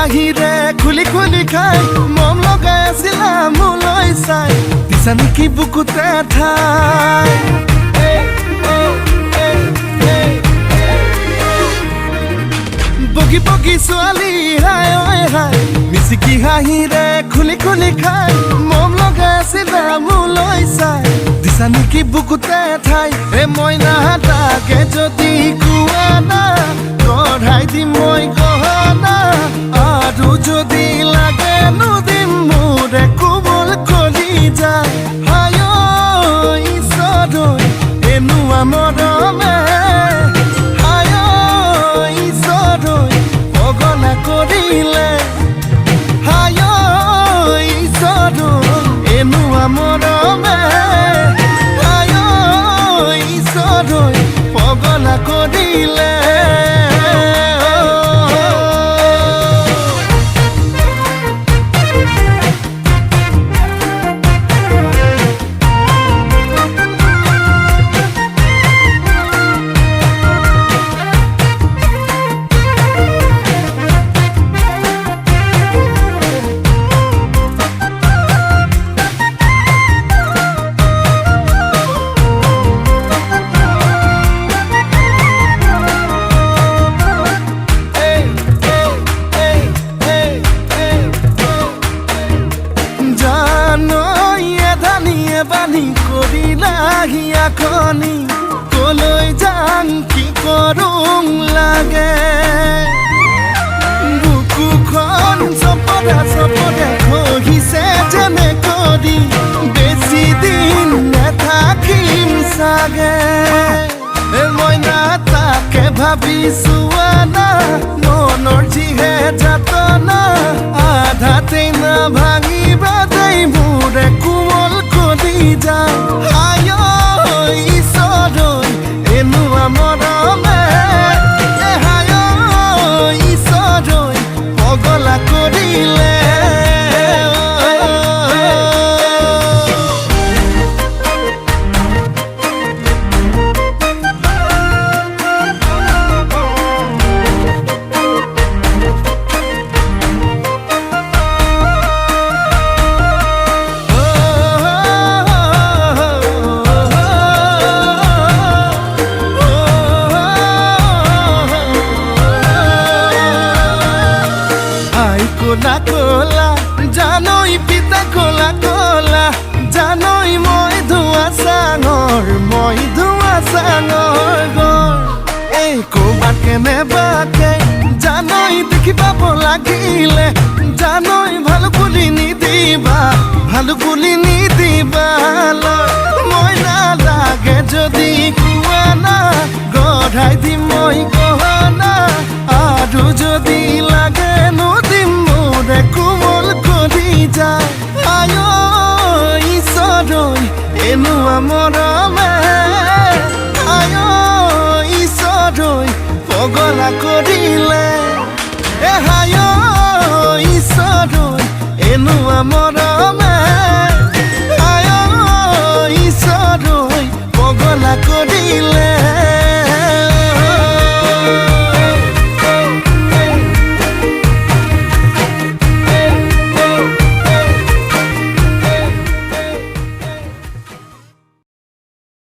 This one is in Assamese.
হাঁহিৰে খুলি খুলি খাই মম লগাই আছিলা মোলৈ চাই দিছা নেকি বুকুতে ঠাই বগি বগি ছোৱালী হাই ঐ হাই মিচিকি হাঁহিৰে খুলি খুলি খাই মম লগাই আছিলা মোলৈ চাই দিছা নেকি বুকুতে ঠাই মইনা তাকে যদি কোৱা না গঢ়াই দিম মই গহনা আৰু যদি লাগে নুদিম মোৰে কোমল কলি যায় হাই ঐ ঈশ্বৰ এনেকুৱা মৰমে হাই ঐ ঈশ্বৰ পগলা কৰিলে হাই ঐ ঈশ্বৰ এনেকুৱা মৰমে হাই ঐ ঈশ্বৰ পগলা কৰিলে বানি কৰিলা হিয়াখনি কলৈ যাম কি কৰোঁ লাগে বুকুখন চপদা চপদা খহিছে যেনে কৰি বেছি দিন নাথাকিম চাগে মইনা তাকে ভাবিছো না মনৰ যিহে যাতনা আধাতেই না ভাঙিবা দেই মোৰে কোমল কলি যায় হাই ঐ ঈশ্বৰ এনেকুৱা মৰমে হাই ঐ ঈশ্বৰ পগলা কৰিলে কোলা কোলা জানৈ পিতা কোলা কোলা জানৈ মই ধোৱা চাঙৰ গৰ এই ক'ৰবাত কেনেবাকে জানৈ দেখি পাব লাগিলে জানৈ ভাল বুলি নিদিবা মই নালাগে যদি কোৱা না গঢ়াই দিম মই গহনা আৰু যদি লাগে